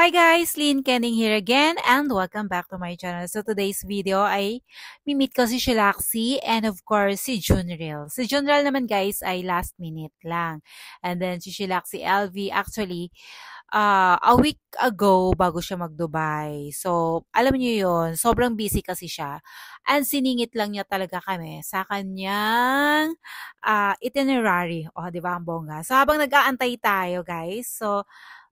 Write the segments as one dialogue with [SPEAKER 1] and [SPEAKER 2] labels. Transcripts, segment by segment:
[SPEAKER 1] Hi guys, Lynn Kenning here again and welcome back to my channel. So today's video ay mimit ko si Shilaxi and of course si Junril. Si Junril naman guys ay last minute lang. And then si Shilaxi LV actually a week ago bago siya mag-Dubai. So alam niyo yon, sobrang busy kasi siya. And siningit lang niya talaga kami sa kanyang itinerary. O, di ba ang bongga? So habang nag-aantay tayo guys, so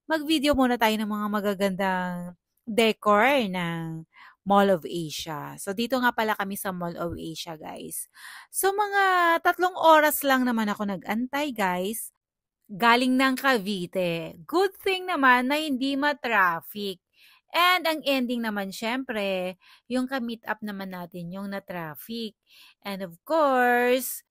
[SPEAKER 1] mag-video muna tayo ng mga magagandang decor ng Mall of Asia. So, dito nga pala kami sa Mall of Asia, guys. So, mga 3 oras lang naman ako nag-antay, guys. Galing ng Cavite. Good thing naman na hindi ma-traffic. And ang ending naman, syempre, yung ka-meet up naman natin, yung na-traffic. And of course,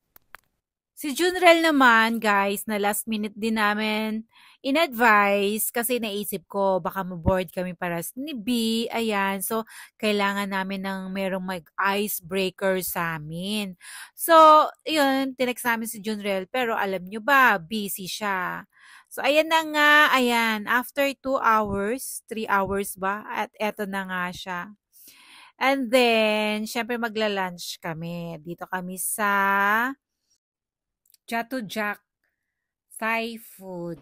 [SPEAKER 1] si Junrel naman, guys, na last minute din namin in-advise kasi naisip ko baka maboard kami para ni B. Ayan. So, kailangan namin ng merong mag-icebreaker sa amin. So, yun, tinext namin si Junrel. Pero alam nyo ba, busy siya. So, ayan na nga. Ayan. After 2 hours, 3 hours ba? At eto na nga siya. And then, syempre magla-lunch kami. Dito kami sa Chatuchak Thai food.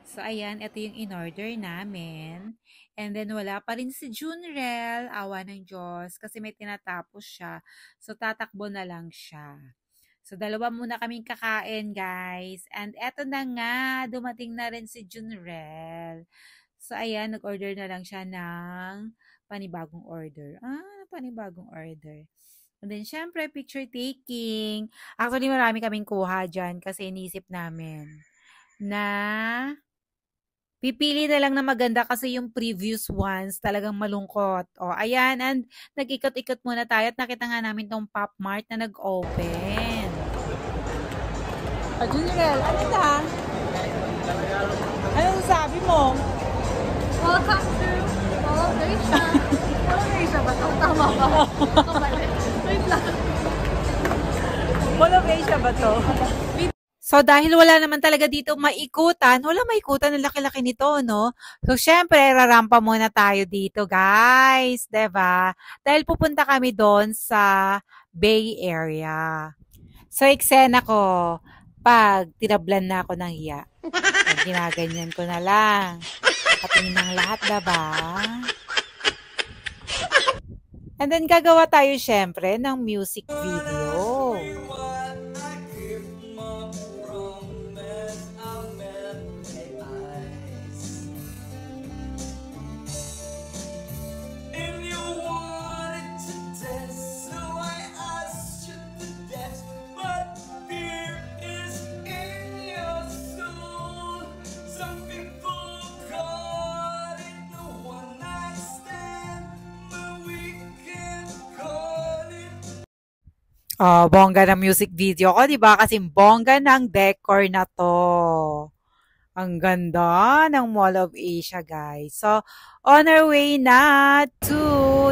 [SPEAKER 1] So, ayan, ito yung in-order namin. And then, wala pa rin si Junrel. Awa ng Diyos. Kasi may tinatapos siya. So, tatakbo na lang siya. So, 2 muna kaming kakain, guys. And eto na nga, dumating na rin si Junrel. So, ayan, nag-order na lang siya ng panibagong order. Panibagong order. And then, syempre, picture taking. Actually, marami kaming kuha dyan kasi inisip namin na pipili na lang na maganda kasi yung previous ones talagang malungkot. O, ayan. And nag-ikot-ikot muna tayo at nakita nga namin tong Pop Mart na nag-open. Junrel, ano na? Anong sabi mo?
[SPEAKER 2] Welcome to Mall of Asia. Mall of Asia ba? Tama ba? Wait lang.
[SPEAKER 1] Mall of Asia ba to? So, dahil wala naman talaga dito maikutan, wala maikutan ang laki-laki nito, no? So, syempre, rarampa muna tayo dito, guys. Diba? Dahil pupunta kami doon sa Bay Area. So, eksena ko, pag tinablan na ako ng hiya, pag ginaganyan ko na lang. Katingin ng lahat, diba? And then, gagawa tayo, syempre, ng music video. Oh, bongga ng music video ko, 'di ba? Kasi bongga ng decor na 'to. Ang ganda ng Mall of Asia, guys. So, on our way na to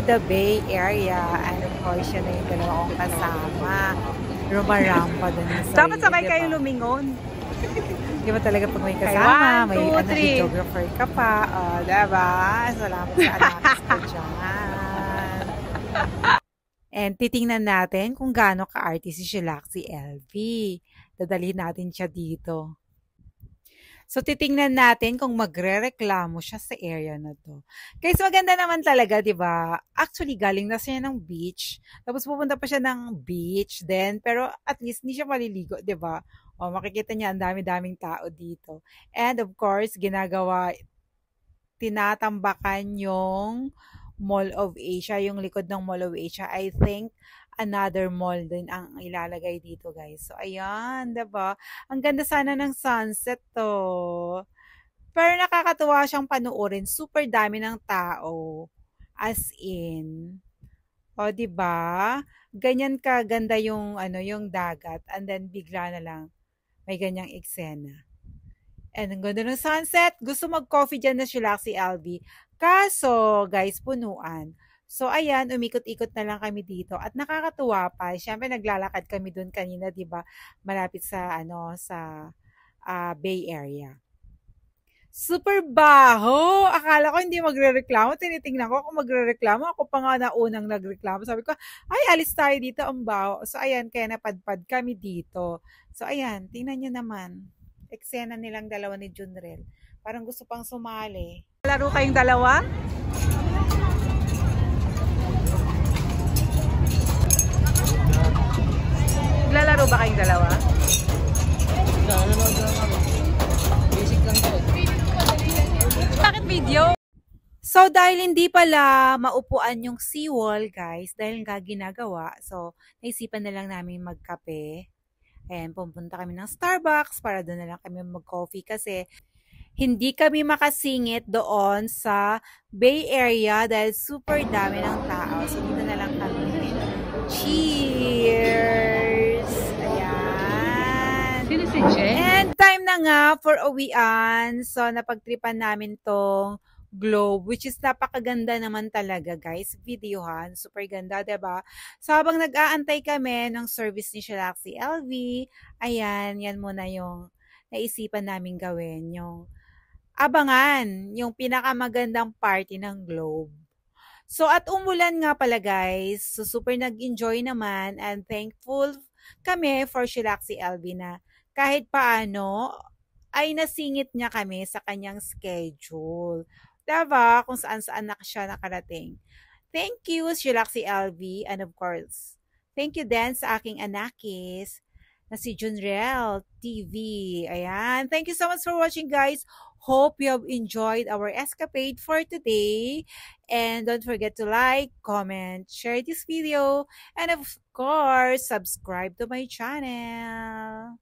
[SPEAKER 1] the Bay Area. And of course, yun na yung 2 kong kasama. Rumarampa dun sa
[SPEAKER 3] Dapat sabay kayong lumingon.
[SPEAKER 1] Di ba talaga pag may kasama, may videographer ka pa. O, diba? Salamat sa anak ko dyan. And titingnan natin kung gaano ka-arty si Shilaxi LV. Dadalhin natin siya dito. So, titingnan natin kung magre-reklamo siya sa area na to. Guys, maganda naman talaga, di ba? Actually, galing na siya ng beach. Tapos pupunta pa siya ng beach then, pero at least hindi siya maliligo, di ba? O, makikita niya ang dami-daming tao dito. And of course, tinatambakan yung Mall of Asia, yung likod ng Mall of Asia. I think another mall din ang ilalagay dito, guys. So, ayan, diba? Ang ganda sana ng sunset to. Pero nakakatuwa siyang panuorin. Super dami ng tao. As in. O, diba? Ganyan ka ganda yung, yung dagat. And then, bigla na lang, may ganyang eksena. And ang ganda ng sunset. Gusto mag-coffee dyan na Shilaxi LV. Kaso, guys, punuan. So, ayan, umikot-ikot na lang kami dito. At nakakatuwa pa. Siyempre, naglalakad kami doon kanina, di ba? Malapit sa, sa Bay Area. Super baho. Akala ko hindi magrereklamo. Tinitingnan ko kung magrereklamo. Ako pa nga na unang nagreklamo. Sabi ko, ay, alis tayo dito. Ang baho. So, ayan, kaya napadpad kami dito. So, ayan, tingnan nyo naman. Eksena nilang dalawa ni Junrel. Parang gusto pang sumali. Laro kayong dalawa? Lalaro ba kayong dalawa?
[SPEAKER 3] Basic lang to.
[SPEAKER 1] Bakit video? So, dahil hindi pala maupuan yung seawall, guys, dahil nga ginagawa, so, naisipan na lang namin magkape. Ayan, pumunta kami ng Starbucks para doon na lang kami mag-coffee kasi hindi kami makasingit doon sa Bay Area dahil super dami ng tao. So, dito na lang kami. Cheers! Ayan.
[SPEAKER 3] Sino si Jen?
[SPEAKER 1] And time na nga for uwian. So, napagtripan namin tong globe, which is napakaganda naman talaga, guys. Videohan. Super ganda, diba? So, habang nag-aantay kami ng service ni Shalaxy LV, ayan, yan muna yung naisipan namin gawin. Yung abangan, yung pinakamagandang party ng globe. So, at umulan nga pala, guys. So, super nag-enjoy naman and thankful kami for Shalaxy LV na kahit paano ay nasingit niya kami sa kanyang schedule. Diba? Kung saan-saan na siya nakarating. Thank you, Shalaxy LV. And of course, thank you din sa aking anakis na si Junrel TV. Ayan. Thank you so much for watching, guys. Hope you have enjoyed our escapade for today. And don't forget to like, comment, share this video, and of course, subscribe to my channel.